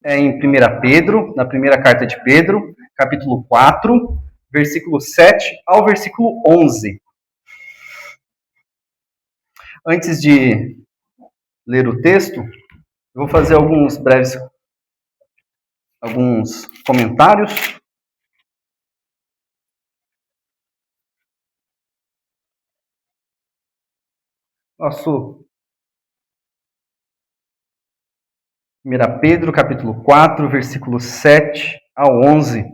Em 1 Pedro, na primeira carta de Pedro, capítulo 4, versículo 7 ao versículo 11. Antes de ler o texto, eu vou fazer alguns comentários. Nosso 1 Pedro, capítulo 4, versículo 7 ao 11.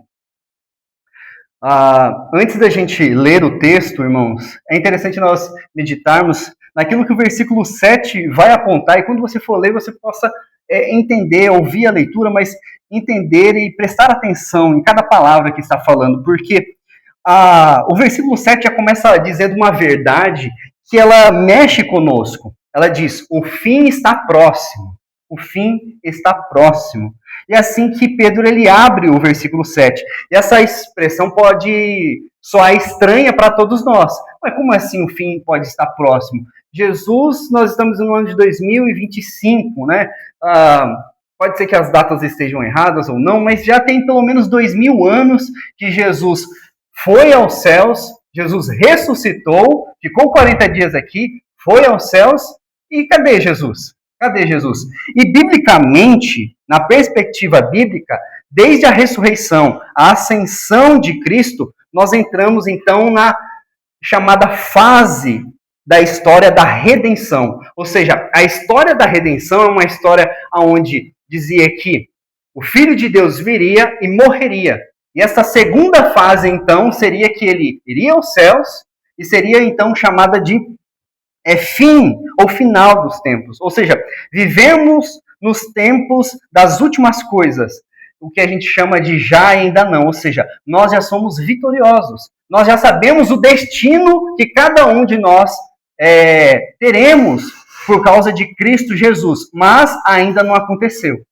Antes da gente ler o texto, irmãos, é interessante nós meditarmos naquilo que o versículo 7 vai apontar, e quando você for ler, você possa entender, ouvir a leitura, mas entender e prestar atenção em cada palavra que está falando, porque o versículo 7 já começa dizendo uma verdade que ela mexe conosco. Ela diz: o fim está próximo. O fim está próximo. E é assim que Pedro ele abre o versículo 7. E essa expressão pode soar estranha para todos nós. Mas como assim o fim pode estar próximo? Jesus, nós estamos no ano de 2025, né? Pode ser que as datas estejam erradas ou não, mas já tem pelo menos 2000 anos que Jesus foi aos céus, Jesus ressuscitou, ficou 40 dias aqui, foi aos céus, e cadê Jesus? Cadê Jesus? E biblicamente, na perspectiva bíblica, desde a ressurreição, a ascensão de Cristo, nós entramos então na chamada fase da história da redenção. Ou seja, a história da redenção é uma história onde dizia que o Filho de Deus viria e morreria. E essa segunda fase, então, seria que ele iria aos céus e seria, então, chamada de fim ou final dos tempos. Ou seja, vivemos nos tempos das últimas coisas, o que a gente chama de já e ainda não. Ou seja, nós já somos vitoriosos. Nós já sabemos o destino que cada um de nós teremos por causa de Cristo Jesus, mas ainda não aconteceu.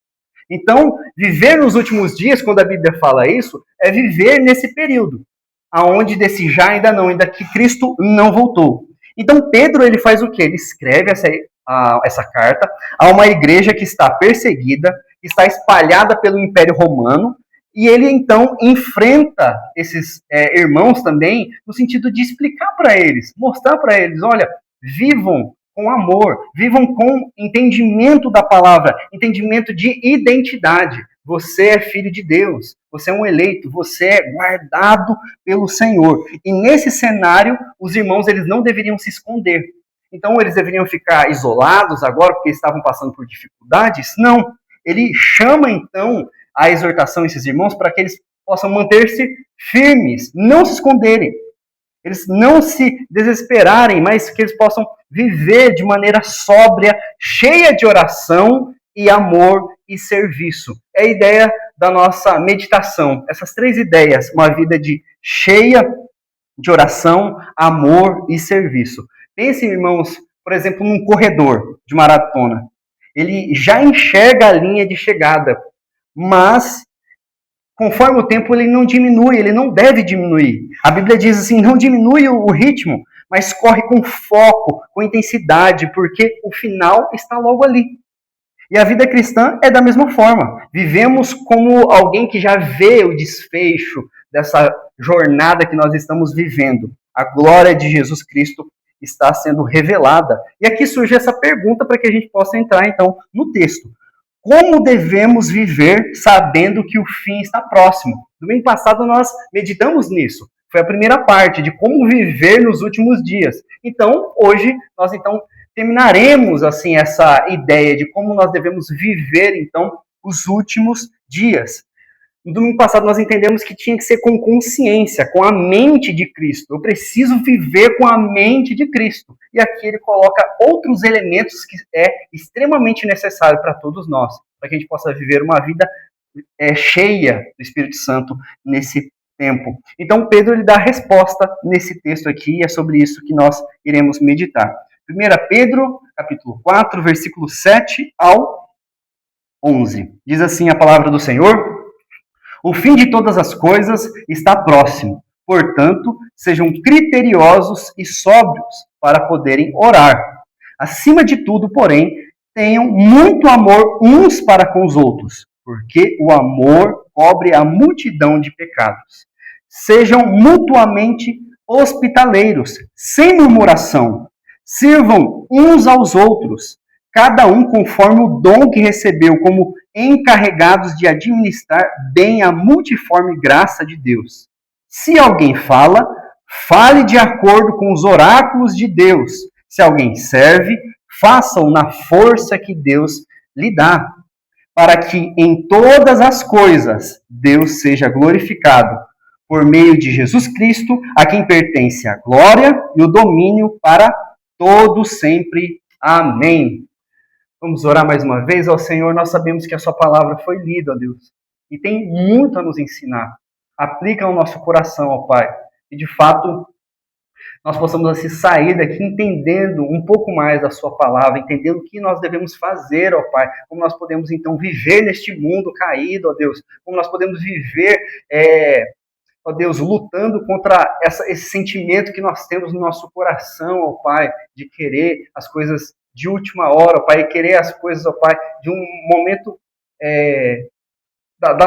Então, viver nos últimos dias, quando a Bíblia fala isso, é viver nesse período, aonde desse já ainda não, ainda que Cristo não voltou. Então, Pedro, ele faz o quê? Ele escreve essa carta a uma igreja que está perseguida, que está espalhada pelo Império Romano, e ele, então, enfrenta esses irmãos também, no sentido de explicar para eles, mostrar para eles, olha, vivam com amor, vivam com entendimento da palavra, entendimento de identidade. Você é filho de Deus, você é um eleito, você é guardado pelo Senhor. E nesse cenário, os irmãos eles não deveriam se esconder. Então, eles deveriam ficar isolados agora porque estavam passando por dificuldades? Não. Ele chama, então, a exortação a esses irmãos para que eles possam manter-se firmes, não se esconderem. Eles não se desesperarem, mas que eles possam viver de maneira sóbria, cheia de oração e amor e serviço. É a ideia da nossa meditação. Essas três ideias, uma vida cheia de oração, amor e serviço. Pensem, irmãos, por exemplo, num corredor de maratona. Ele já enxerga a linha de chegada, mas conforme o tempo ele não diminui, ele não deve diminuir. A Bíblia diz assim, não diminui o ritmo, mas corre com foco, com intensidade, porque o final está logo ali. E a vida cristã é da mesma forma. Vivemos como alguém que já vê o desfecho dessa jornada que nós estamos vivendo. A glória de Jesus Cristo está sendo revelada. E aqui surge essa pergunta para que a gente possa entrar, então, no texto. Como devemos viver sabendo que o fim está próximo? Domingo passado nós meditamos nisso. Foi a primeira parte de como viver nos últimos dias. Então, hoje nós terminaremos assim essa ideia de como nós devemos viver então os últimos dias. No domingo passado nós entendemos que tinha que ser com consciência, com a mente de Cristo. Eu preciso viver com a mente de Cristo. E aqui ele coloca outros elementos que é extremamente necessário para todos nós, para que a gente possa viver uma vida cheia do Espírito Santo nesse tempo. Então Pedro ele dá a resposta nesse texto aqui, e é sobre isso que nós iremos meditar. 1 Pedro, capítulo 4, versículo 7 ao 11. Diz assim a palavra do Senhor: o fim de todas as coisas está próximo. Portanto, sejam criteriosos e sóbrios para poderem orar. Acima de tudo, porém, tenham muito amor uns para com os outros, porque o amor cobre a multidão de pecados. Sejam mutuamente hospitaleiros, sem murmuração. Sirvam uns aos outros, cada um conforme o dom que recebeu, como encarregados de administrar bem a multiforme graça de Deus. Se alguém fala, fale de acordo com os oráculos de Deus. Se alguém serve, faça-o na força que Deus lhe dá, para que em todas as coisas Deus seja glorificado, por meio de Jesus Cristo, a quem pertence a glória e o domínio para todos sempre. Amém. Vamos orar mais uma vez ao Senhor. Nós sabemos que a sua palavra foi lida, ó Deus, e tem muito a nos ensinar. Aplica ao nosso coração, ó Pai, e de fato nós possamos assim sair daqui entendendo um pouco mais da sua palavra, entendendo o que nós devemos fazer, ó Pai, como nós podemos então viver neste mundo caído, ó Deus, como nós podemos viver, ó Deus, lutando contra esse sentimento que nós temos no nosso coração, ó Pai, de querer as coisas de última hora, ó Pai, e querer as coisas, ó Pai, de um momento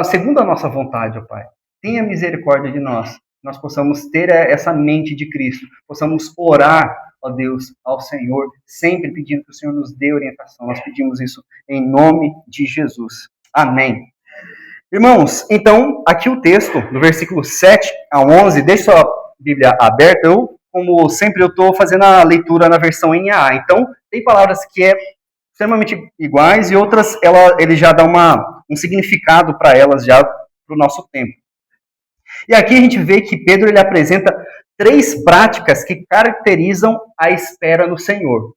segundo a nossa vontade, ó Pai. Tenha misericórdia de nós possamos ter essa mente de Cristo, possamos orar, ó Deus, ao Senhor, sempre pedindo que o Senhor nos dê orientação. Nós pedimos isso em nome de Jesus. Amém. Irmãos, então, aqui o texto, do versículo 7 a 11, deixe sua Bíblia aberta. Como sempre, eu estou fazendo a leitura na versão NAA. Então, tem palavras que é extremamente iguais e outras, ele já dá um significado para elas já para o nosso tempo. E aqui a gente vê que Pedro ele apresenta 3 práticas que caracterizam a espera no Senhor.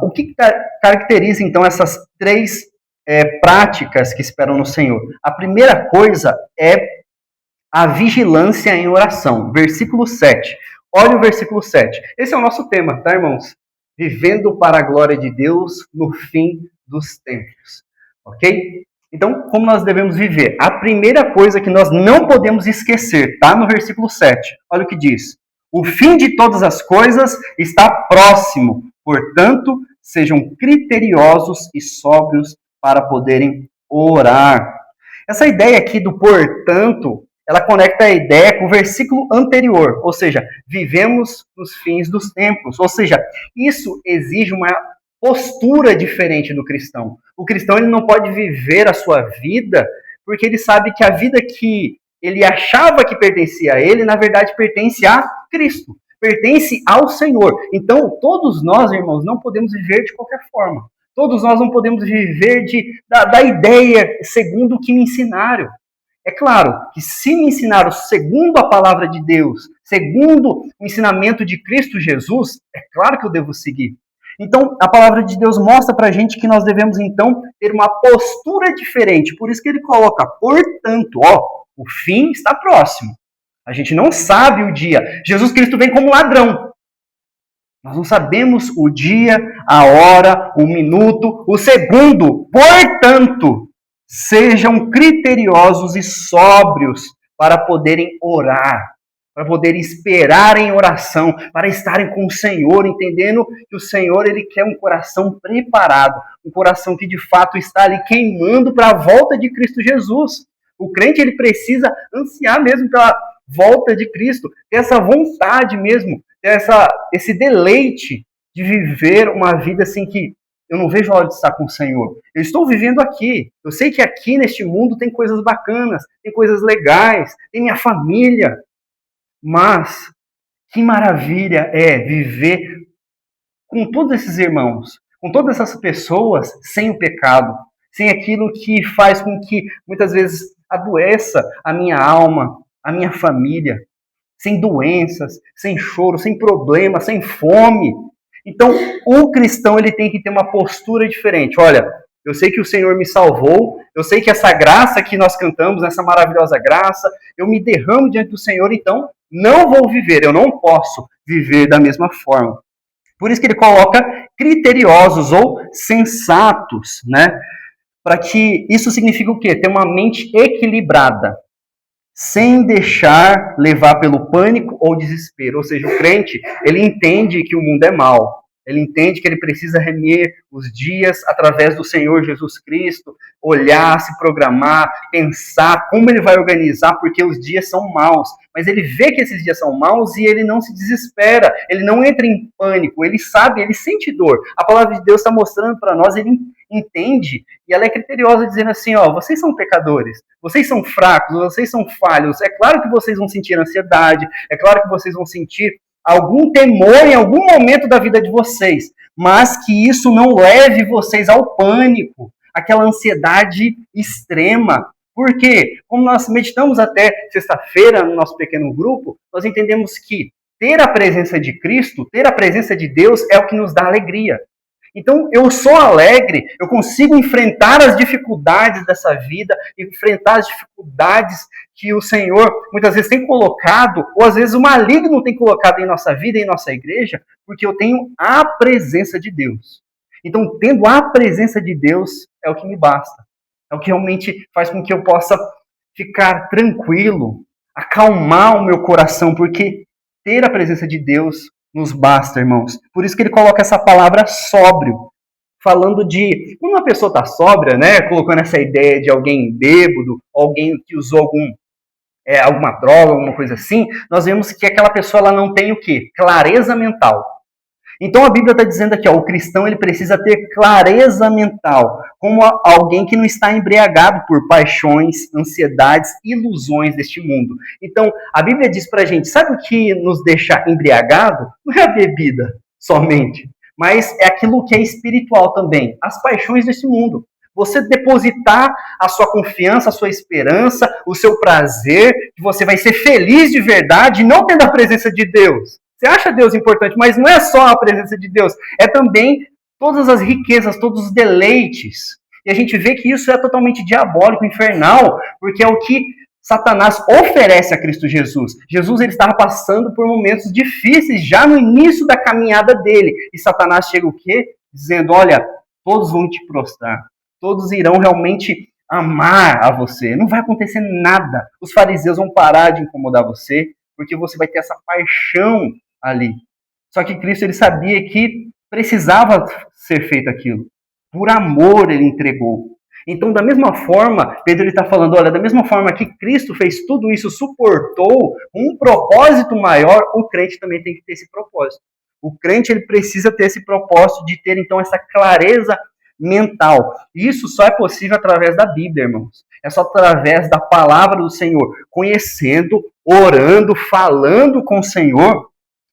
O que caracteriza, então, essas 3 práticas que esperam no Senhor? A primeira coisa é a vigilância em oração. Versículo 7. Olha o versículo 7. Esse é o nosso tema, tá, irmãos? Vivendo para a glória de Deus no fim dos tempos. Ok? Então, como nós devemos viver? A primeira coisa que nós não podemos esquecer, está no versículo 7. Olha o que diz. O fim de todas as coisas está próximo. Portanto, sejam criteriosos e sóbrios para poderem orar. Essa ideia aqui do portanto, ela conecta a ideia com o versículo anterior. Ou seja, vivemos nos fins dos tempos. Ou seja, isso exige uma postura diferente do cristão. O cristão ele não pode viver a sua vida porque ele sabe que a vida que ele achava que pertencia a ele, na verdade pertence a Cristo, pertence ao Senhor. Então, todos nós, irmãos, não podemos viver de qualquer forma. Todos nós não podemos viver da ideia segundo o que me ensinaram. É claro que se me ensinaram segundo a palavra de Deus, segundo o ensinamento de Cristo Jesus, é claro que eu devo seguir. Então, a palavra de Deus mostra pra gente que nós devemos, então, ter uma postura diferente. Por isso que ele coloca, portanto, o fim está próximo. A gente não sabe o dia. Jesus Cristo vem como ladrão. Nós não sabemos o dia, a hora, o minuto, o segundo. Portanto, sejam criteriosos e sóbrios para poderem orar, para poder esperar em oração, para estarem com o Senhor, entendendo que o Senhor ele quer um coração preparado, um coração que de fato está ali queimando para a volta de Cristo Jesus. O crente ele precisa ansiar mesmo pela volta de Cristo, ter essa vontade mesmo, ter esse deleite de viver uma vida assim que eu não vejo a hora de estar com o Senhor. Eu estou vivendo aqui. Eu sei que aqui neste mundo tem coisas bacanas, tem coisas legais, tem minha família. Mas que maravilha é viver com todos esses irmãos, com todas essas pessoas sem o pecado, sem aquilo que faz com que muitas vezes adoeça a minha alma, a minha família, sem doenças, sem choro, sem problemas, sem fome. Então, o cristão ele tem que ter uma postura diferente. Olha, eu sei que o Senhor me salvou, eu sei que essa graça que nós cantamos, essa maravilhosa graça, eu me derramo diante do Senhor, então não vou viver, eu não posso viver da mesma forma. Por isso que ele coloca criteriosos ou sensatos, né? Para que isso significa o quê? Ter uma mente equilibrada, sem deixar levar pelo pânico ou desespero. Ou seja, o crente, ele entende que o mundo é mau. Ele entende que ele precisa remir os dias através do Senhor Jesus Cristo, olhar, se programar, pensar como ele vai organizar, porque os dias são maus. Mas ele vê que esses dias são maus e ele não se desespera, ele não entra em pânico, ele sabe, ele sente dor. A palavra de Deus está mostrando para nós, ele entende, e ela é criteriosa dizendo assim, ó, vocês são pecadores, vocês são fracos, vocês são falhos, é claro que vocês vão sentir ansiedade, é claro que vocês vão sentir algum temor em algum momento da vida de vocês, mas que isso não leve vocês ao pânico, aquela ansiedade extrema. Por quê? Como nós meditamos até sexta-feira no nosso pequeno grupo, nós entendemos que ter a presença de Cristo, ter a presença de Deus é o que nos dá alegria. Então, eu sou alegre, eu consigo enfrentar as dificuldades dessa vida, enfrentar as dificuldades que o Senhor muitas vezes tem colocado, ou às vezes o maligno tem colocado em nossa vida, em nossa igreja, porque eu tenho a presença de Deus. Então, tendo a presença de Deus é o que me basta. É o que realmente faz com que eu possa ficar tranquilo, acalmar o meu coração, porque ter a presença de Deus nos basta, irmãos. Por isso que ele coloca essa palavra sóbrio, falando de quando uma pessoa está sóbria, né, colocando essa ideia de alguém bêbado, alguém que usou alguma droga, alguma coisa assim, nós vemos que aquela pessoa ela não tem o quê? Clareza mental. Então a Bíblia está dizendo aqui, ó, o cristão ele precisa ter clareza mental, como alguém que não está embriagado por paixões, ansiedades, ilusões deste mundo. Então a Bíblia diz para a gente, sabe o que nos deixa embriagado? Não é a bebida somente, mas é aquilo que é espiritual também, as paixões deste mundo. Você depositar a sua confiança, a sua esperança, o seu prazer, que você vai ser feliz de verdade, não tendo a presença de Deus. Você acha Deus importante, mas não é só a presença de Deus, é também todas as riquezas, todos os deleites. E a gente vê que isso é totalmente diabólico, infernal, porque é o que Satanás oferece a Cristo Jesus. Jesus ele estava passando por momentos difíceis já no início da caminhada dele. E Satanás chega o quê? Dizendo, olha, todos vão te prostrar, todos irão realmente amar a você. Não vai acontecer nada. Os fariseus vão parar de incomodar você, porque você vai ter essa paixão ali. Só que Cristo ele sabia que precisava ser feito aquilo. Por amor ele entregou. Então, da mesma forma, Pedro está falando, olha, da mesma forma que Cristo fez tudo isso, suportou um propósito maior, o crente também tem que ter esse propósito. O crente ele precisa ter esse propósito de ter, então, essa clareza mental. E isso só é possível através da Bíblia, irmãos. É só através da palavra do Senhor, conhecendo, orando, falando com o Senhor,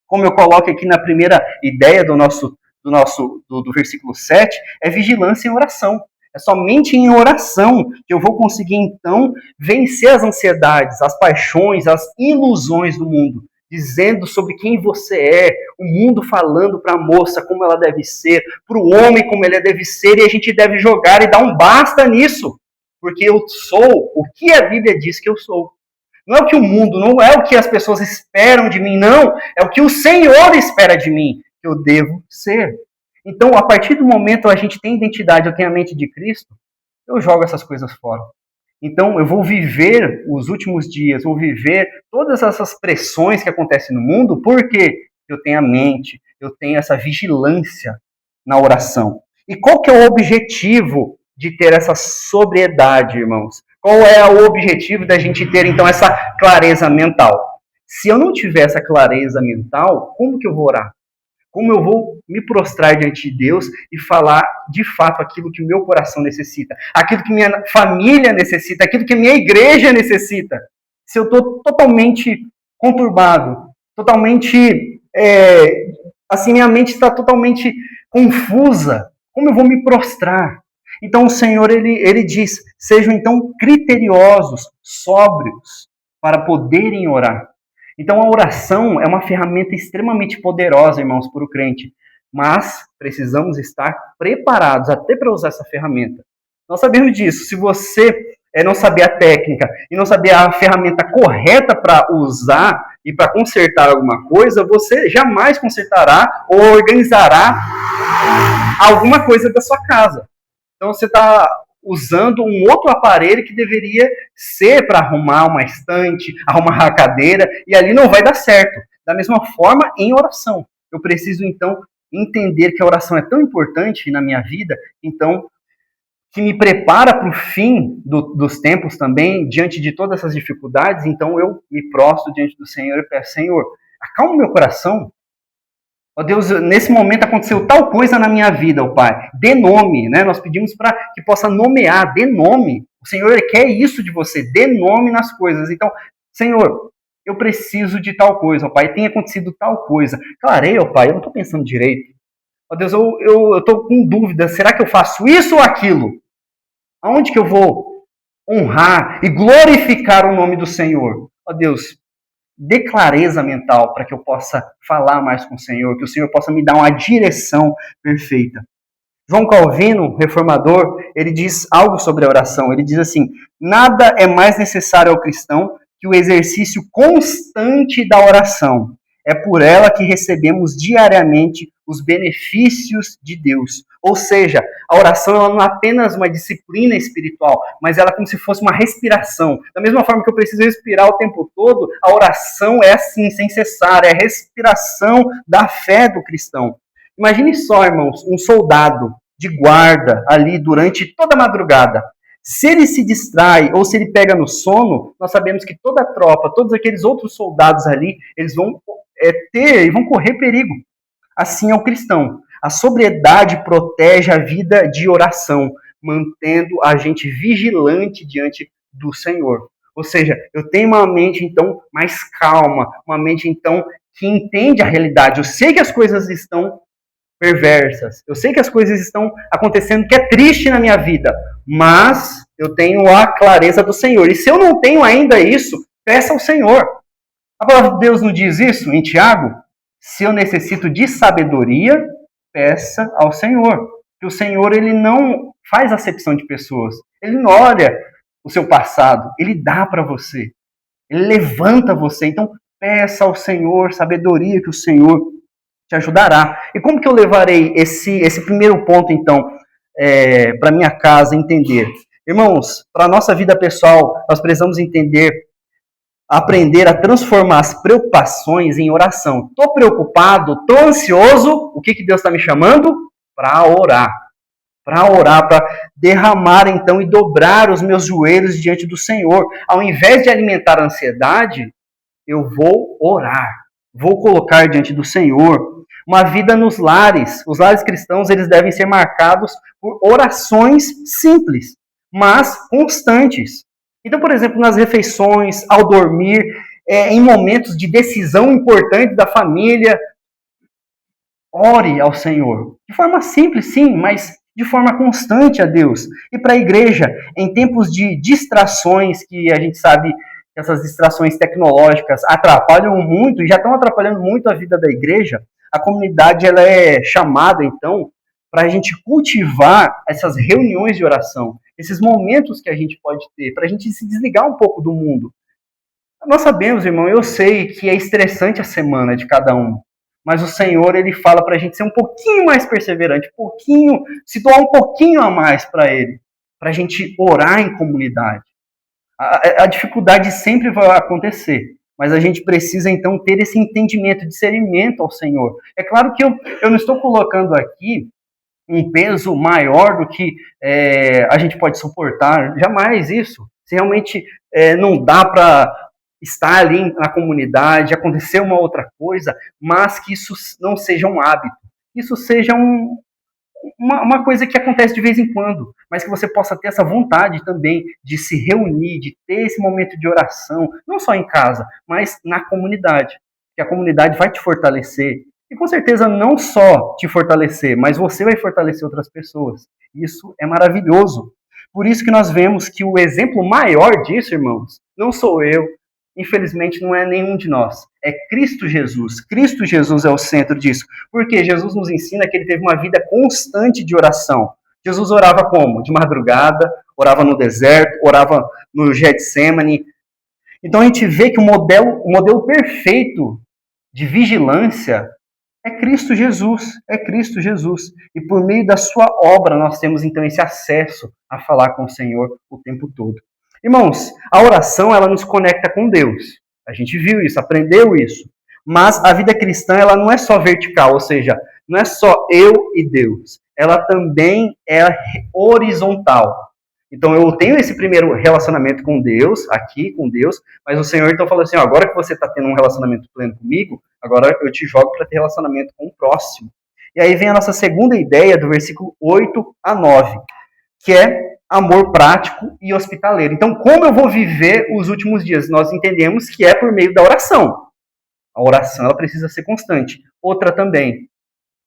como eu coloco aqui na primeira ideia do versículo 7, é vigilância em oração. É somente em oração que eu vou conseguir, então, vencer as ansiedades, as paixões, as ilusões do mundo, dizendo sobre quem você é, o mundo falando para a moça como ela deve ser, para o homem como ele deve ser, e a gente deve jogar e dar um basta nisso, porque eu sou o que a Bíblia diz que eu sou. Não é o que o mundo, não é o que as pessoas esperam de mim, não. É o que o Senhor espera de mim, que eu devo ser. Então, a partir do momento que a gente tem identidade, eu tenho a mente de Cristo, eu jogo essas coisas fora. Então, eu vou viver os últimos dias, vou viver todas essas pressões que acontecem no mundo, porque eu tenho a mente, eu tenho essa vigilância na oração. E qual que é o objetivo de ter essa sobriedade, irmãos? Qual é o objetivo da gente ter, então, essa clareza mental? Se eu não tiver essa clareza mental, como que eu vou orar? Como eu vou me prostrar diante de Deus e falar de fato aquilo que o meu coração necessita, aquilo que minha família necessita, aquilo que minha igreja necessita? Se eu estou totalmente conturbado, totalmente, assim, minha mente está totalmente confusa, como eu vou me prostrar? Então o Senhor, ele diz, sejam então criteriosos, sóbrios, para poderem orar. Então a oração é uma ferramenta extremamente poderosa, irmãos, para o crente. Mas precisamos estar preparados até para usar essa ferramenta. Nós sabemos disso. Se você não saber a técnica e não saber a ferramenta correta para usar e para consertar alguma coisa, você jamais consertará ou organizará alguma coisa da sua casa. Então você está usando um outro aparelho que deveria ser para arrumar uma estante, arrumar a cadeira, e ali não vai dar certo. Da mesma forma, em oração. Eu preciso, então, entender que a oração é tão importante na minha vida, então, que me prepara para o fim dos tempos também, diante de todas essas dificuldades, então eu me prostro diante do Senhor e peço, Senhor, acalma o meu coração. Ó Deus, nesse momento aconteceu tal coisa na minha vida, ó Pai. Dê nome, né? Nós pedimos para que possa nomear, dê nome. O Senhor ele quer isso de você, dê nome nas coisas. Então, Senhor, eu preciso de tal coisa, ó Pai. Tem acontecido tal coisa. Clareia, ó Pai, eu não estou pensando direito. Ó Deus, eu estou com dúvida. Será que eu faço isso ou aquilo? Aonde que eu vou honrar e glorificar o nome do Senhor? Ó Deus, dê clareza mental para que eu possa falar mais com o Senhor, que o Senhor possa me dar uma direção perfeita. João Calvino, reformador, ele diz algo sobre a oração. Ele diz assim: nada é mais necessário ao cristão que o exercício constante da oração. É por ela que recebemos diariamente os benefícios de Deus. Ou seja, a oração ela não é apenas uma disciplina espiritual, mas ela é como se fosse uma respiração. Da mesma forma que eu preciso respirar o tempo todo, a oração é assim, sem cessar, é a respiração da fé do cristão. Imagine só, irmãos, um soldado de guarda ali durante toda a madrugada. Se ele se distrai ou se ele pega no sono, nós sabemos que toda a tropa, todos aqueles outros soldados ali, eles vão vão correr perigo. Assim é o cristão. A sobriedade protege a vida de oração, mantendo a gente vigilante diante do Senhor. Ou seja, eu tenho uma mente, então, mais calma, uma mente, então, que entende a realidade. Eu sei que as coisas estão perversas, eu sei que as coisas estão acontecendo que é triste na minha vida, mas eu tenho a clareza do Senhor. E se eu não tenho ainda isso, peça ao Senhor. A palavra de Deus não diz isso em Tiago? Se eu necessito de sabedoria, peça ao Senhor. Que o Senhor ele não faz acepção de pessoas. Ele não olha o seu passado, ele dá para você. Ele levanta você. Então, peça ao Senhor sabedoria, que o Senhor te ajudará. E como que eu levarei esse primeiro ponto, então, para minha casa entender? Irmãos, para a nossa vida pessoal, nós precisamos aprender a transformar as preocupações em oração. Estou preocupado, estou ansioso, o que Deus está me chamando? Para orar. Para orar, para derramar então e dobrar os meus joelhos diante do Senhor. Ao invés de alimentar a ansiedade, eu vou orar. Vou colocar diante do Senhor. Uma vida nos lares. Os lares cristãos, eles devem ser marcados por orações simples, mas constantes. Então, por exemplo, nas refeições, ao dormir, em momentos de decisão importante da família, ore ao Senhor. De forma simples, sim, mas de forma constante a Deus. E para a igreja, em tempos de distrações, que a gente sabe que essas distrações tecnológicas atrapalham muito, e já estão atrapalhando muito a vida da igreja, a comunidade ela é chamada, então, para a gente cultivar essas reuniões de oração, esses momentos que a gente pode ter, para a gente se desligar um pouco do mundo. Nós sabemos, irmão, eu sei que é estressante a semana de cada um, mas o Senhor, ele fala para a gente ser um pouquinho mais perseverante, se doar um pouquinho a mais para Ele, para a gente orar em comunidade. A dificuldade sempre vai acontecer, mas a gente precisa, então, ter esse entendimento, discernimento ao Senhor. É claro que eu não estou colocando aqui um peso maior do que a gente pode suportar. Jamais isso. Se realmente não dá para estar ali na comunidade, acontecer uma outra coisa, mas que isso não seja um hábito. Isso seja uma coisa que acontece de vez em quando, mas que você possa ter essa vontade também de se reunir, de ter esse momento de oração, não só em casa, mas na comunidade. Que a comunidade vai te fortalecer. E com certeza não só te fortalecer, mas você vai fortalecer outras pessoas. Isso é maravilhoso. Por isso que nós vemos que o exemplo maior disso, irmãos, não sou eu, infelizmente não é nenhum de nós. É Cristo Jesus. Cristo Jesus é o centro disso. Porque Jesus nos ensina que ele teve uma vida constante de oração. Jesus orava como? De madrugada, orava no deserto, orava no Getsemane. Então a gente vê que o modelo perfeito de vigilância é Cristo Jesus. É Cristo Jesus. E por meio da sua obra nós temos então esse acesso a falar com o Senhor o tempo todo. Irmãos, a oração ela nos conecta com Deus. A gente viu isso, aprendeu isso. Mas a vida cristã ela não é só vertical, ou seja, não é só eu e Deus, ela também é horizontal. Então eu tenho esse primeiro relacionamento com Deus, aqui com Deus, mas o Senhor então falou assim, ó, agora que você está tendo um relacionamento pleno comigo, agora eu te jogo para ter relacionamento com o próximo. E aí vem a nossa segunda ideia do versículo 8 a 9, que é amor prático e hospitaleiro. Então, como eu vou viver os últimos dias? Nós entendemos que é por meio da oração. A oração ela precisa ser constante. Outra também,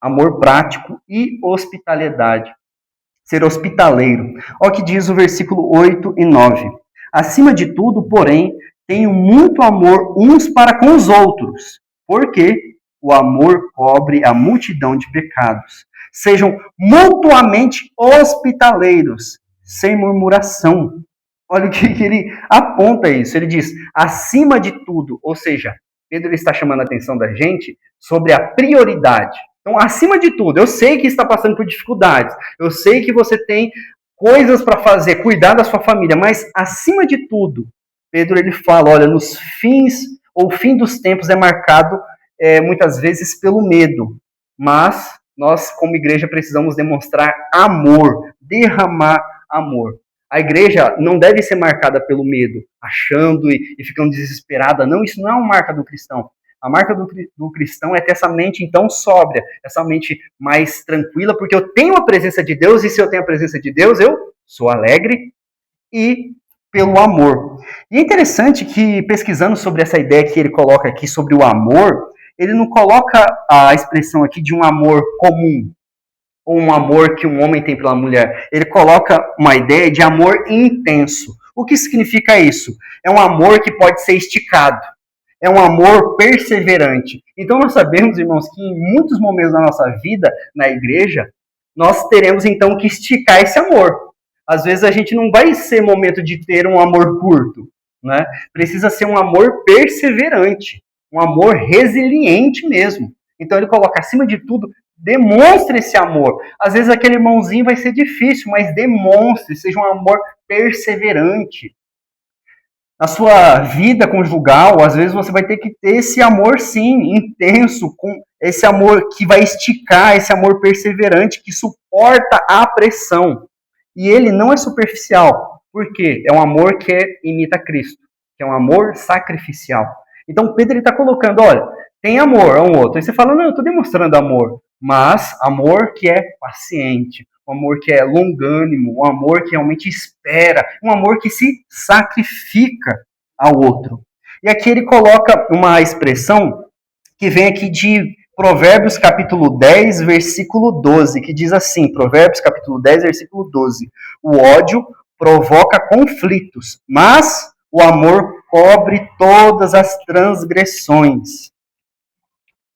amor prático e hospitalidade. Ser hospitaleiro. Olha o que diz o versículo 8 e 9. Acima de tudo, porém, tenho muito amor uns para com os outros, porque o amor cobre a multidão de pecados. Sejam mutuamente hospitaleiros, sem murmuração. Olha o que ele aponta isso. Ele diz, acima de tudo, ou seja, Pedro está chamando a atenção da gente sobre a prioridade. Então, acima de tudo, eu sei que está passando por dificuldades, eu sei que você tem coisas para fazer, cuidar da sua família, mas acima de tudo, Pedro ele fala, olha, nos fins, ou o fim dos tempos é marcado muitas vezes pelo medo, mas nós como igreja precisamos demonstrar amor, derramar amor. A igreja não deve ser marcada pelo medo, achando e ficando desesperada. Não, isso não é uma marca do cristão. A marca do cristão é ter essa mente, então, sóbria, essa mente mais tranquila, porque eu tenho a presença de Deus, e se eu tenho a presença de Deus, eu sou alegre e pelo amor. E é interessante que, pesquisando sobre essa ideia que ele coloca aqui sobre o amor, ele não coloca a expressão aqui de um amor comum, ou um amor que um homem tem pela mulher. Ele coloca uma ideia de amor intenso. O que significa isso? É um amor que pode ser esticado. É um amor perseverante. Então nós sabemos, irmãos, que em muitos momentos da nossa vida, na igreja, nós teremos então que esticar esse amor. Às vezes a gente não vai ser momento de ter um amor curto, né? Precisa ser um amor perseverante, um amor resiliente mesmo. Então ele coloca, acima de tudo, demonstre esse amor. Às vezes aquele irmãozinho vai ser difícil, mas demonstre, seja um amor perseverante. Na sua vida conjugal, às vezes você vai ter que ter esse amor, sim, intenso, com esse amor que vai esticar, esse amor perseverante, que suporta a pressão. E ele não é superficial. Por quê? É um amor que imita Cristo, que é um amor sacrificial. Então Pedro está colocando, olha, tem amor a um outro. Aí você fala, não, eu estou demonstrando amor. Mas amor que é paciente, um amor que é longânimo, um amor que realmente espera, um amor que se sacrifica ao outro. E aqui ele coloca uma expressão que vem aqui de Provérbios capítulo 10, versículo 12, que diz assim, Provérbios capítulo 10, versículo 12, o ódio provoca conflitos, mas o amor cobre todas as transgressões.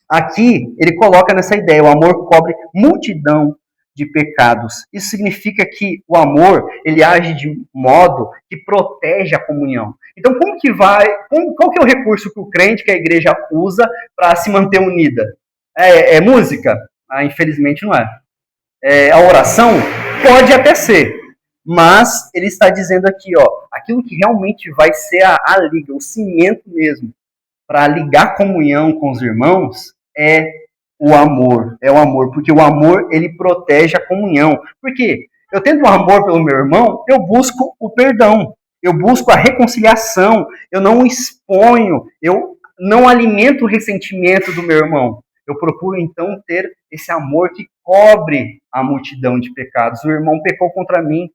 Aqui, ele coloca nessa ideia, o amor cobre multidão de pecados. Isso significa que o amor, ele age de modo que protege a comunhão. Então, como que vai, qual que é o recurso que o crente, que a igreja usa para se manter unida? É música? Ah, infelizmente não é. A oração? Pode até ser. Mas ele está dizendo aqui, ó, aquilo que realmente vai ser a liga, o cimento mesmo, para ligar a comunhão com os irmãos, é o amor, porque o amor, ele protege a comunhão. Por quê? Eu tendo um amor pelo meu irmão, eu busco o perdão, eu busco a reconciliação, eu não exponho, eu não alimento o ressentimento do meu irmão. Eu procuro, então, ter esse amor que cobre a multidão de pecados. O irmão pecou contra mim,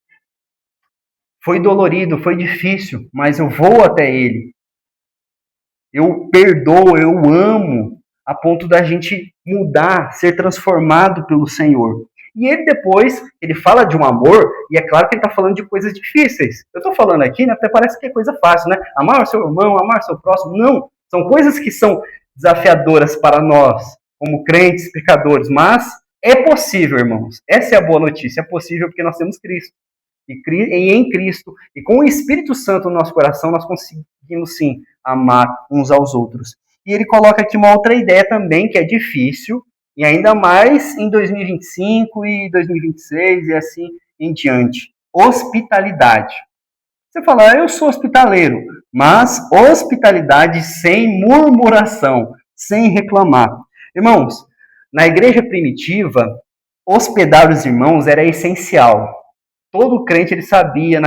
foi dolorido, foi difícil, mas eu vou até ele. Eu perdoo, eu amo, a ponto da gente mudar, ser transformado pelo Senhor. E ele depois, ele fala de um amor, e é claro que ele está falando de coisas difíceis. Eu estou falando aqui, né, até parece que é coisa fácil, né? Amar o seu irmão, amar o seu próximo. Não, são coisas que são desafiadoras para nós, como crentes, pecadores, mas é possível, irmãos. Essa é a boa notícia, é possível porque nós temos Cristo. E em Cristo, e com o Espírito Santo no nosso coração, nós conseguimos sim amar uns aos outros. E ele coloca aqui uma outra ideia também, que é difícil, e ainda mais em 2025 e 2026 e assim em diante. Hospitalidade. Você fala, eu sou hospitaleiro, mas hospitalidade sem murmuração, sem reclamar. Irmãos, Na igreja primitiva, hospedar os irmãos era essencial. Todo crente ele sabia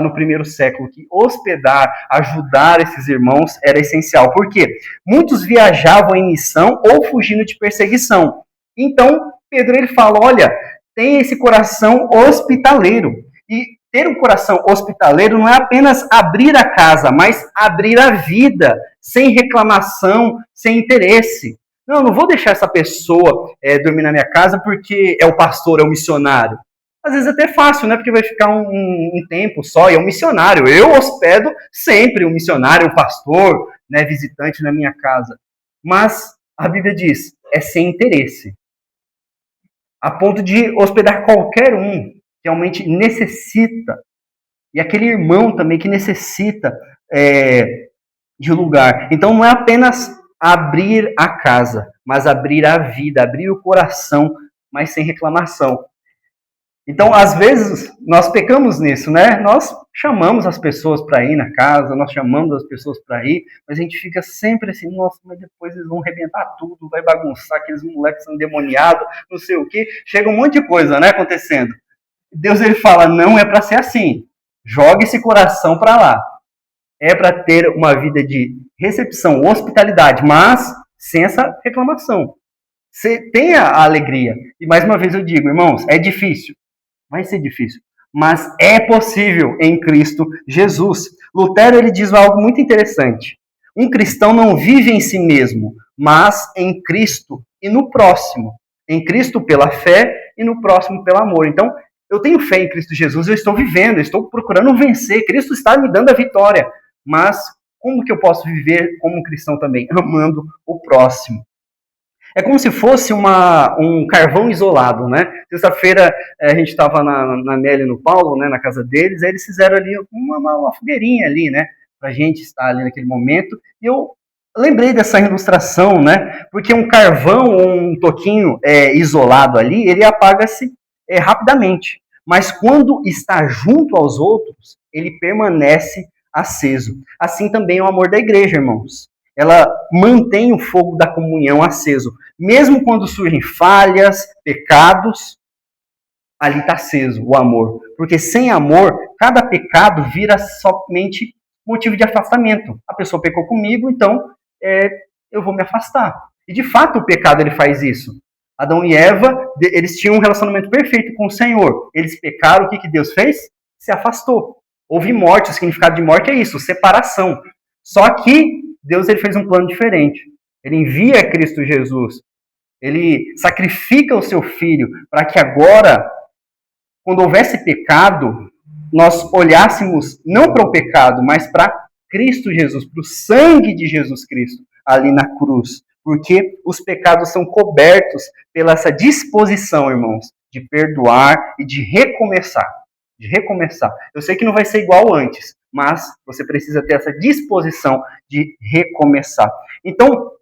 no primeiro século que hospedar, ajudar esses irmãos era essencial. Por quê? Muitos viajavam em missão ou fugindo de perseguição. Então, Pedro ele fala, olha, tem esse coração hospitaleiro. E ter um coração hospitaleiro não é apenas abrir a casa, mas abrir a vida, sem reclamação, sem interesse. Não vou deixar essa pessoa dormir na minha casa porque é o pastor, é o missionário. Às vezes até é fácil, né? Porque vai ficar um tempo só e é um missionário. Eu hospedo sempre um missionário, um pastor, né, visitante na minha casa. Mas a Bíblia diz, é sem interesse. A ponto de hospedar qualquer um que realmente necessita. E aquele irmão também que necessita de lugar. Então não é apenas abrir a casa, mas abrir a vida, abrir o coração, mas sem reclamação. Então, às vezes, nós pecamos nisso, né? Nós chamamos as pessoas para ir na casa, nós chamamos as pessoas para ir, mas a gente fica sempre assim, nossa, mas depois eles vão arrebentar tudo, vai bagunçar, aqueles moleques são endemoniados, não sei o quê. Chega um monte de coisa, né, acontecendo. Deus, ele fala, não é para ser assim. Joga esse coração para lá. É para ter uma vida de recepção, hospitalidade, mas sem essa reclamação. Você tenha a alegria. E mais uma vez eu digo, irmãos, é difícil. Vai ser difícil, mas é possível em Cristo Jesus. Lutero ele diz algo muito interessante. Um cristão não vive em si mesmo, mas em Cristo e no próximo. Em Cristo pela fé e no próximo pelo amor. Então, eu tenho fé em Cristo Jesus, eu estou vivendo, eu estou procurando vencer. Cristo está me dando a vitória. Mas como que eu posso viver como um cristão também? Amando o próximo. É como se fosse um carvão isolado, né? Sexta-feira a gente estava na Nelly e no Paulo, né, na casa deles, aí eles fizeram ali uma fogueirinha ali, né? Pra gente estar ali naquele momento. E eu lembrei dessa ilustração, né? Porque um carvão ou um toquinho isolado ali, ele apaga-se rapidamente. Mas quando está junto aos outros, ele permanece aceso. Assim também é o amor da igreja, irmãos. Ela mantém o fogo da comunhão aceso. Mesmo quando surgem falhas, pecados, ali está aceso o amor. Porque sem amor, cada pecado vira somente motivo de afastamento. A pessoa pecou comigo, então eu vou me afastar. E de fato o pecado ele faz isso. Adão e Eva, eles tinham um relacionamento perfeito com o Senhor. Eles pecaram, o que Deus fez? Se afastou. Houve morte, o significado de morte é isso, separação. Só que Deus ele fez um plano diferente. Ele envia Cristo Jesus. Ele sacrifica o seu filho para que agora, quando houvesse pecado, nós olhássemos não para o pecado, mas para Cristo Jesus, para o sangue de Jesus Cristo ali na cruz. Porque os pecados são cobertos pela essa disposição, irmãos, de perdoar e de recomeçar. De recomeçar. Eu sei que não vai ser igual antes, mas você precisa ter essa disposição de recomeçar. Então,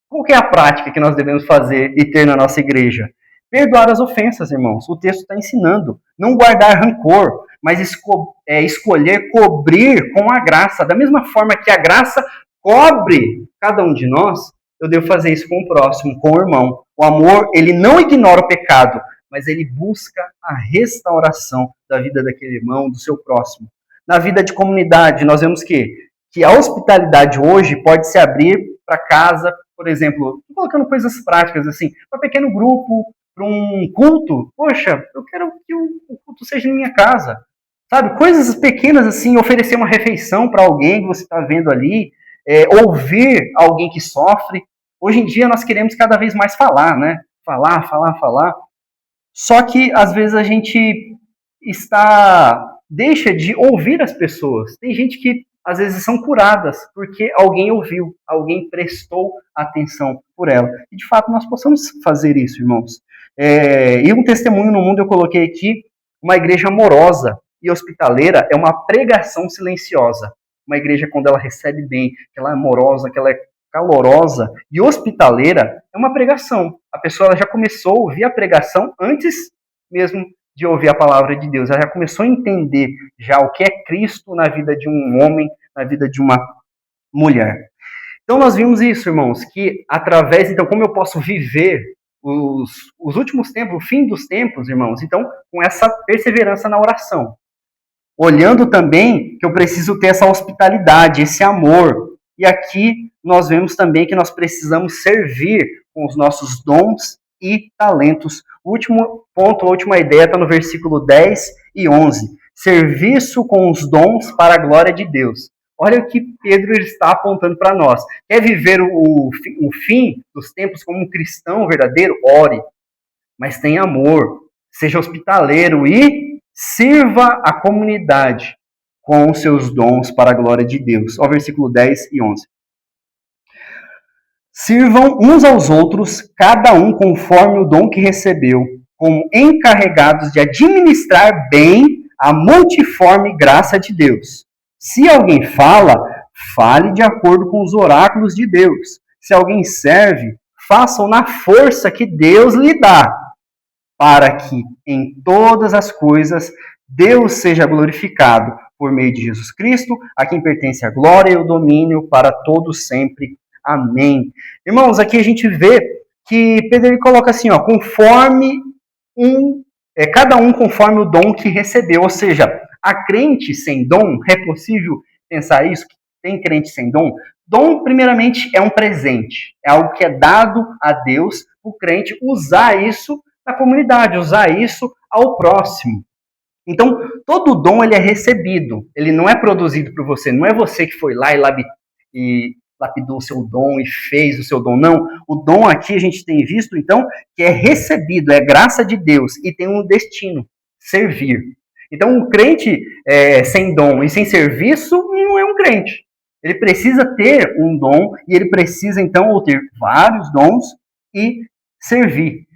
qual que é a prática que nós devemos fazer e ter na nossa igreja? Perdoar as ofensas, irmãos. O texto está ensinando. Não guardar rancor, mas escolher cobrir com a graça. Da mesma forma que a graça cobre cada um de nós, eu devo fazer isso com o próximo, com o irmão. O amor, ele não ignora o pecado, mas ele busca a restauração da vida daquele irmão, do seu próximo. Na vida de comunidade, nós vemos que a hospitalidade hoje pode se abrir para casa, por exemplo, colocando coisas práticas assim, para um pequeno grupo, para um culto. Poxa, eu quero que o culto seja na minha casa. Sabe, coisas pequenas assim, oferecer uma refeição para alguém que você está vendo ali, ouvir alguém que sofre. Hoje em dia nós queremos cada vez mais falar, né? Falar. Só que às vezes a gente deixa de ouvir as pessoas. Tem gente que às vezes são curadas porque alguém ouviu, alguém prestou atenção por ela. E de fato nós possamos fazer isso, irmãos. E um testemunho no mundo eu coloquei aqui, uma igreja amorosa e hospitaleira é uma pregação silenciosa. Uma igreja quando ela recebe bem, que ela é amorosa, que ela é calorosa e hospitaleira, é uma pregação. A pessoa ela já começou a ouvir a pregação antes mesmo de ouvir a palavra de Deus. Ela já começou a entender já o que é Cristo na vida de um homem, na vida de uma mulher. Então nós vimos isso, irmãos, que através, então, como eu posso viver os últimos tempos, o fim dos tempos, irmãos. Então, com essa perseverança na oração. Olhando também que eu preciso ter essa hospitalidade, esse amor. E aqui nós vemos também que nós precisamos servir com os nossos dons e talentos. O último ponto, a última ideia está no versículo 10 e 11. Serviço com os dons para a glória de Deus. Olha o que Pedro está apontando para nós. Quer viver o fim dos tempos como um cristão verdadeiro? Ore, mas tenha amor, seja hospitaleiro e sirva a comunidade com os seus dons para a glória de Deus. Ó, versículo 10 e 11. Sirvam uns aos outros, cada um conforme o dom que recebeu, como encarregados de administrar bem a multiforme graça de Deus. Se alguém fala, fale de acordo com os oráculos de Deus. Se alguém serve, faça-o na força que Deus lhe dá, para que em todas as coisas Deus seja glorificado por meio de Jesus Cristo, a quem pertence a glória e o domínio para todos sempre. Amém. Irmãos, aqui a gente vê que Pedro coloca assim, ó, conforme cada um conforme o dom que recebeu, ou seja, a crente sem dom, é possível pensar isso? Tem crente sem dom? Dom, primeiramente, é um presente, é algo que é dado a Deus, o crente usar isso na comunidade, usar isso ao próximo. Então, todo dom ele é recebido, ele não é produzido por você, não é você que foi lá e lapidou o seu dom e fez o seu dom, não. O dom aqui a gente tem visto, então, que é recebido, é graça de Deus e tem um destino, servir. Então, um crente sem dom e sem serviço não é um crente. Ele precisa ter um dom e ele precisa, então, ou ter vários dons e servir.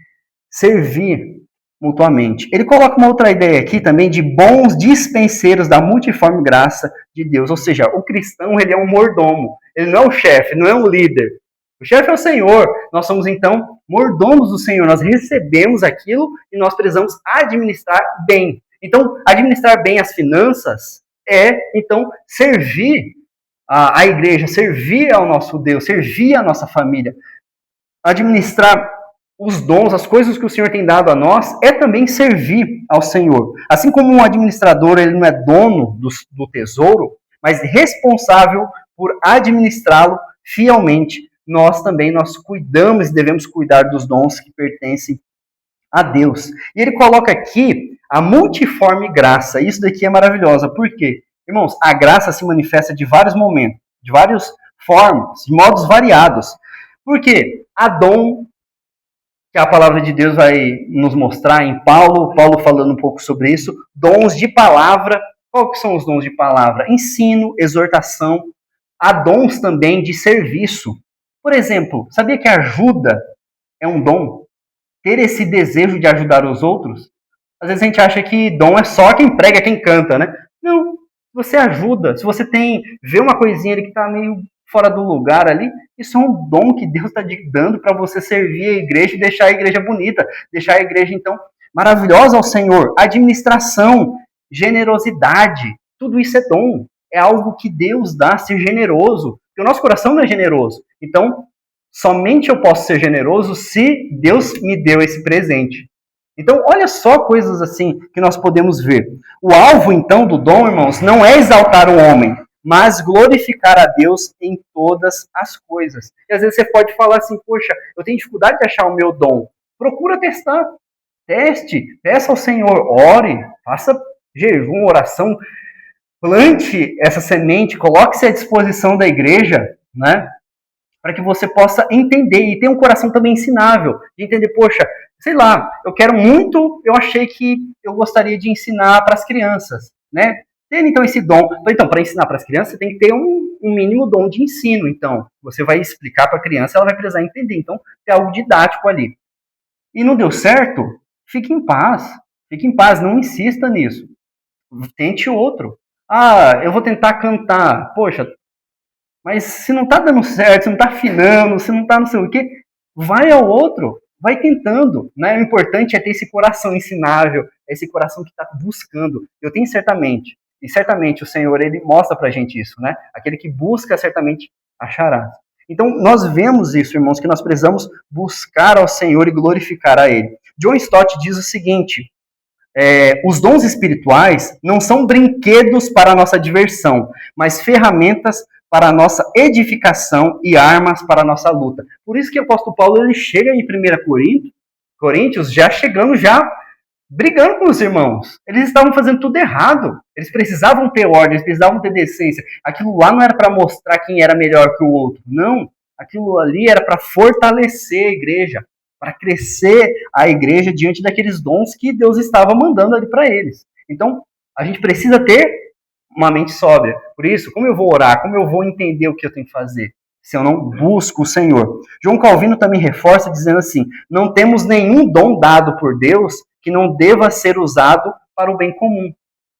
Servir mutuamente. Ele coloca uma outra ideia aqui também de bons dispenseiros da multiforme graça de Deus. Ou seja, o cristão ele é um mordomo. Ele não é o chefe, não é um líder. O chefe é o Senhor. Nós somos, então, mordomos do Senhor. Nós recebemos aquilo e nós precisamos administrar bem. Então, administrar bem as finanças é, então, servir a igreja, servir ao nosso Deus, servir a nossa família. Administrar os dons, as coisas que o Senhor tem dado a nós, é também servir ao Senhor. Assim como um administrador, ele não é dono do tesouro, mas responsável por administrá-lo fielmente, nós cuidamos e devemos cuidar dos dons que pertencem a Deus. E ele coloca aqui a multiforme graça. Isso daqui é maravilhosa. Por quê? Irmãos, a graça se manifesta de vários momentos, de várias formas, de modos variados. Por quê? Há dom que a palavra de Deus vai nos mostrar em Paulo falando um pouco sobre isso, dons de palavra. Qual que são os dons de palavra? Ensino, exortação. Há dons também de serviço. Por exemplo, sabia que ajuda é um dom? Ter esse desejo de ajudar os outros? Às vezes a gente acha que dom é só quem prega, quem canta, né? Não, você ajuda. Se você vê uma coisinha ali que está meio fora do lugar ali, isso é um dom que Deus está dando para você servir a igreja e deixar a igreja bonita, deixar a igreja, então, maravilhosa ao Senhor. Administração, generosidade, tudo isso é dom. É algo que Deus dá, ser generoso. Porque o nosso coração não é generoso. Então, somente eu posso ser generoso se Deus me deu esse presente. Então, olha só coisas assim que nós podemos ver. O alvo, então, do dom, irmãos, não é exaltar o homem, mas glorificar a Deus em todas as coisas. E às vezes você pode falar assim, poxa, eu tenho dificuldade de achar o meu dom. Procura testar. Teste, peça ao Senhor, ore, faça jejum, oração, plante essa semente, coloque-se à disposição da igreja, né? Para que você possa entender e ter um coração também ensinável, de entender, poxa, sei lá, eu achei que eu gostaria de ensinar para as crianças, né? Ter então esse dom. Então, para ensinar para as crianças, você tem que ter um mínimo dom de ensino. Então, você vai explicar para a criança, ela vai precisar entender. Então, tem algo didático ali. E não deu certo? Fique em paz. Fique em paz, não insista nisso. Tente outro. Ah, eu vou tentar cantar. Poxa, mas se não está dando certo, se não está afinando, se não está não sei o quê, vai ao outro, vai tentando. Né? O importante é ter esse coração ensinável, esse coração que está buscando. Eu tenho certamente, e certamente o Senhor, ele mostra pra gente isso, né? Aquele que busca, certamente achará. Então, nós vemos isso, irmãos, que nós precisamos buscar ao Senhor e glorificar a Ele. John Stott diz o seguinte: os dons espirituais não são brinquedos para a nossa diversão, mas ferramentas para a nossa edificação e armas para a nossa luta. Por isso que o apóstolo Paulo ele chega em 1 Coríntios já chegando, já brigando com os irmãos. Eles estavam fazendo tudo errado. Eles precisavam ter ordem, eles precisavam ter decência. Aquilo lá não era para mostrar quem era melhor que o outro. Não. Aquilo ali era para fortalecer a igreja, para crescer a igreja diante daqueles dons que Deus estava mandando ali para eles. Então, a gente precisa ter uma mente sóbria. Por isso, como eu vou orar? Como eu vou entender o que eu tenho que fazer? Se eu não busco o Senhor. João Calvino também reforça dizendo assim: não temos nenhum dom dado por Deus que não deva ser usado para o bem comum.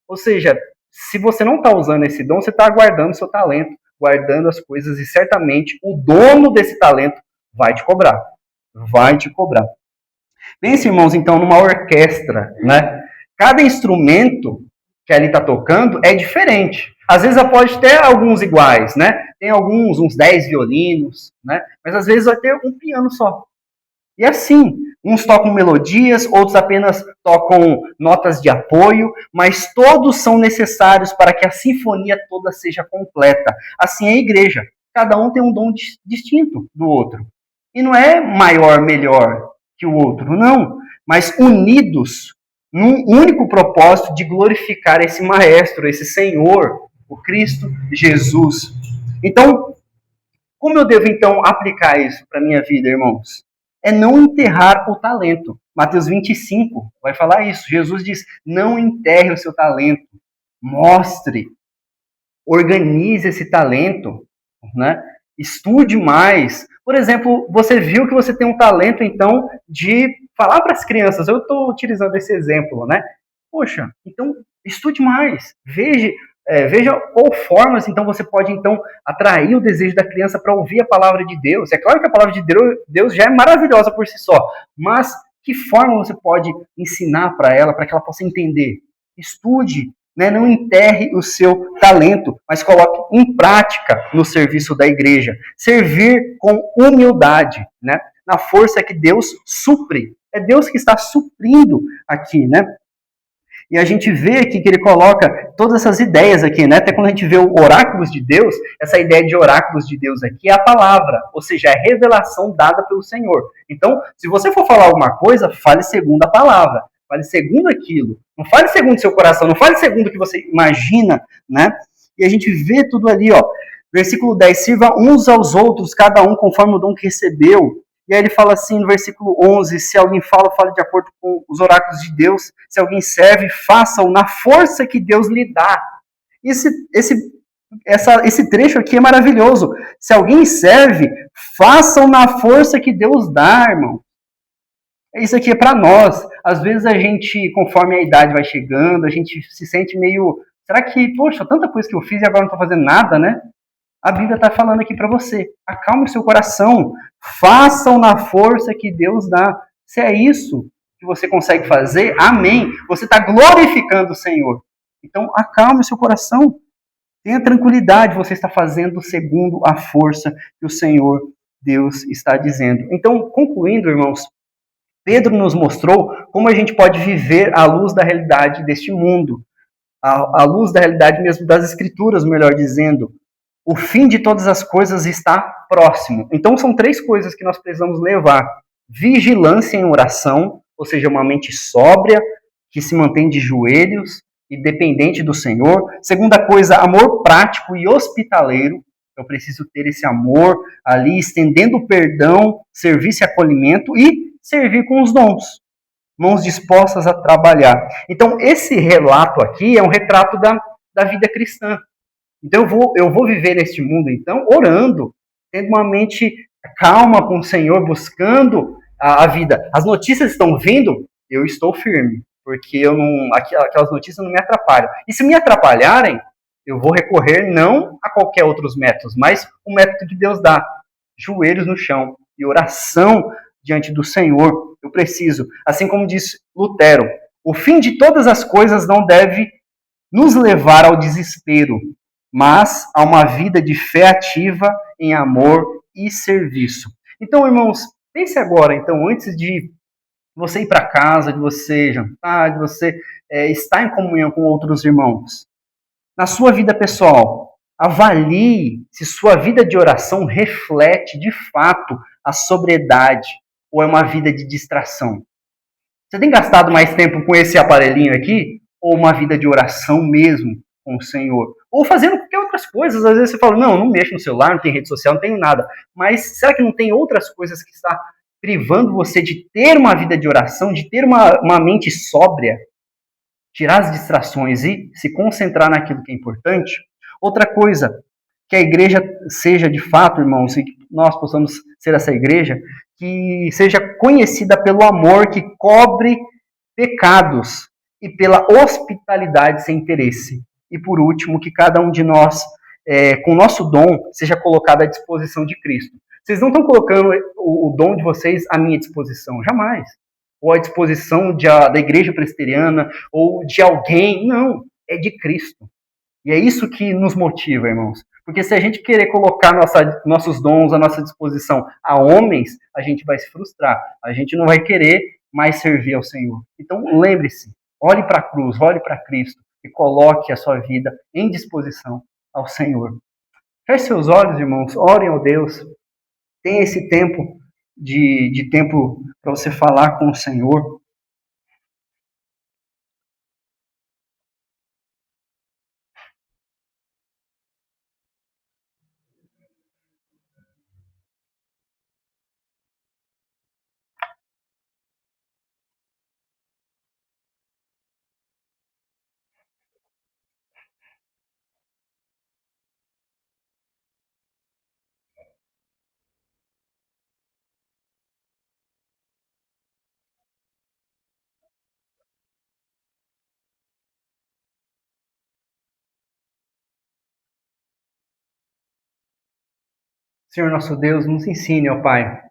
Ou seja, se você não está usando esse dom, você está guardando seu talento, guardando as coisas, e certamente o dono desse talento vai te cobrar. Vai te cobrar. Pense, irmãos, então, numa orquestra, né? Cada instrumento que ali está tocando é diferente. Às vezes pode ter alguns iguais, né? Tem alguns, uns 10 violinos, né? Mas às vezes vai ter um piano só. E assim, uns tocam melodias, outros apenas tocam notas de apoio, mas todos são necessários para que a sinfonia toda seja completa. Assim é a igreja. Cada um tem um dom distinto do outro. E não é maior, melhor que o outro, não. Mas unidos num único propósito de glorificar esse Maestro, esse Senhor, o Cristo Jesus. Então, como eu devo então aplicar isso para a minha vida, irmãos? É não enterrar o talento. Mateus 25 vai falar isso. Jesus diz: não enterre o seu talento. Mostre. Organize esse talento. Né? Estude mais. Por exemplo, você viu que você tem um talento, então, de falar para as crianças. Eu estou utilizando esse exemplo, né? Poxa, então, estude mais. Veja qual formas, então, você pode, então, atrair o desejo da criança para ouvir a palavra de Deus. É claro que a palavra de Deus já é maravilhosa por si só, mas que forma você pode ensinar para ela, para que ela possa entender? Estude, né? Não enterre o seu talento, mas coloque em prática no serviço da igreja. Servir com humildade, né? Na força que Deus supre. É Deus que está suprindo aqui, né? E a gente vê aqui que ele coloca todas essas ideias aqui, né? Até quando a gente vê o oráculos de Deus, essa ideia de oráculos de Deus aqui é a palavra, ou seja, é a revelação dada pelo Senhor. Então, se você for falar alguma coisa, fale segundo a palavra, fale segundo aquilo. Não fale segundo o seu coração, não fale segundo o que você imagina, né? E a gente vê tudo ali, ó. Versículo 10, sirva uns aos outros, cada um conforme o dom que recebeu. E aí ele fala assim no versículo 11, se alguém fala, fale de acordo com os oráculos de Deus. Se alguém serve, faça-o na força que Deus lhe dá. Esse trecho aqui é maravilhoso. Se alguém serve, faça-o na força que Deus dá, irmão. Isso aqui é para nós. Às vezes a gente, conforme a idade vai chegando, a gente se sente meio... Será que, poxa, tanta coisa que eu fiz e agora não estou fazendo nada, né? A Bíblia está falando aqui para você. Acalme o seu coração. Façam na força que Deus dá. Se é isso que você consegue fazer, amém. Você está glorificando o Senhor. Então, acalme o seu coração. Tenha tranquilidade. Você está fazendo segundo a força que o Senhor Deus está dizendo. Então, concluindo, irmãos, Pedro nos mostrou como a gente pode viver à luz da realidade deste mundo. À luz da realidade mesmo das Escrituras, melhor dizendo. O fim de todas as coisas está próximo. Então, são 3 coisas que nós precisamos levar. Vigilância em oração, ou seja, uma mente sóbria, que se mantém de joelhos e dependente do Senhor. Segunda coisa, amor prático e hospitaleiro. Eu preciso ter esse amor ali, estendendo o perdão, serviço e acolhimento e servir com os dons. Mãos dispostas a trabalhar. Então, esse relato aqui é um retrato da vida cristã. Então eu vou viver neste mundo, então, orando, tendo uma mente calma com o Senhor, buscando a vida. As notícias estão vindo, eu estou firme, porque aquelas notícias não me atrapalham. E se me atrapalharem, eu vou recorrer não a qualquer outros métodos, mas o método que Deus dá. Joelhos no chão e oração diante do Senhor. Eu preciso, assim como diz Lutero, o fim de todas as coisas não deve nos levar ao desespero, mas a uma vida de fé ativa em amor e serviço. Então, irmãos, pense agora, então, antes de você ir para casa, de você jantar, de você estar em comunhão com outros irmãos. Na sua vida pessoal, avalie se sua vida de oração reflete, de fato, a sobriedade ou é uma vida de distração. Você tem gastado mais tempo com esse aparelhinho aqui ou uma vida de oração mesmo com o Senhor? Ou fazendo qualquer outras coisas. Às vezes você fala, não mexo no celular, não tem rede social, não tenho nada. Mas será que não tem outras coisas que está privando você de ter uma vida de oração, de ter uma mente sóbria, tirar as distrações e se concentrar naquilo que é importante? Outra coisa, que a igreja seja de fato, irmãos, e que nós possamos ser essa igreja, que seja conhecida pelo amor que cobre pecados e pela hospitalidade sem interesse. E por último, que cada um de nós, com o nosso dom, seja colocado à disposição de Cristo. Vocês não estão colocando o dom de vocês à minha disposição, jamais. Ou à disposição da igreja presbiteriana, ou de alguém. Não, é de Cristo. E é isso que nos motiva, irmãos. Porque se a gente querer colocar nossos dons à nossa disposição a homens, a gente vai se frustrar. A gente não vai querer mais servir ao Senhor. Então, lembre-se, olhe para a cruz, olhe para Cristo e coloque a sua vida em disposição ao Senhor. Feche seus olhos, irmãos, orem ao Deus. Tenha esse tempo de tempo para você falar com o Senhor. Senhor nosso Deus, nos ensine, ó Pai,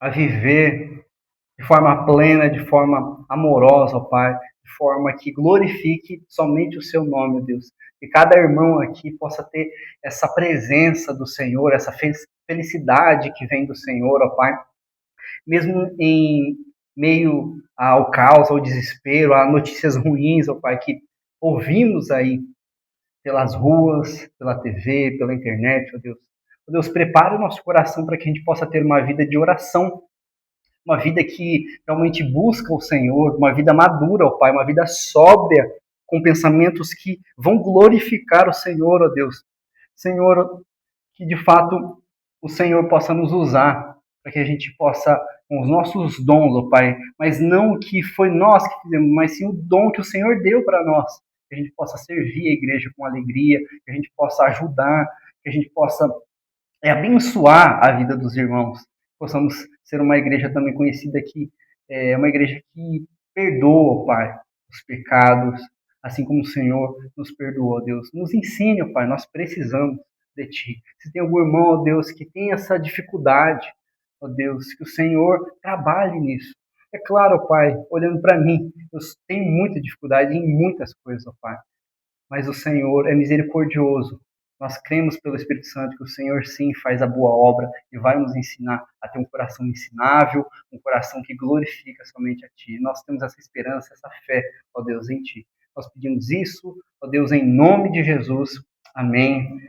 a viver de forma plena, de forma amorosa, ó Pai, de forma que glorifique somente o Seu nome, ó Deus. Que cada irmão aqui possa ter essa presença do Senhor, essa felicidade que vem do Senhor, ó Pai, mesmo em meio ao caos, ao desespero, a notícias ruins, ó Pai, que ouvimos aí pelas ruas, pela TV, pela internet, ó Deus. Ó Deus, prepare o nosso coração para que a gente possa ter uma vida de oração, uma vida que realmente busca o Senhor, uma vida madura, ó Pai, uma vida sóbria, com pensamentos que vão glorificar o Senhor, ó Deus. Senhor, que de fato o Senhor possa nos usar para que a gente possa, com os nossos dons, ó Pai, mas não o que foi nós que fizemos, mas sim o dom que o Senhor deu para nós, que a gente possa servir a igreja com alegria, que a gente possa ajudar, que a gente possa abençoar a vida dos irmãos. Possamos ser uma igreja também conhecida que é uma igreja que perdoa, Pai, os pecados, assim como o Senhor nos perdoou, Deus. Nos ensine, Pai, nós precisamos de Ti. Se tem algum irmão, ó Deus, que tem essa dificuldade, ó Deus, que o Senhor trabalhe nisso. É claro, Pai, olhando para mim, eu tenho muita dificuldade em muitas coisas, ó Pai, mas o Senhor é misericordioso. Nós cremos pelo Espírito Santo que o Senhor sim faz a boa obra e vai nos ensinar a ter um coração ensinável, um coração que glorifica somente a Ti. Nós temos essa esperança, essa fé, ó Deus, em Ti. Nós pedimos isso, ó Deus, em nome de Jesus. Amém.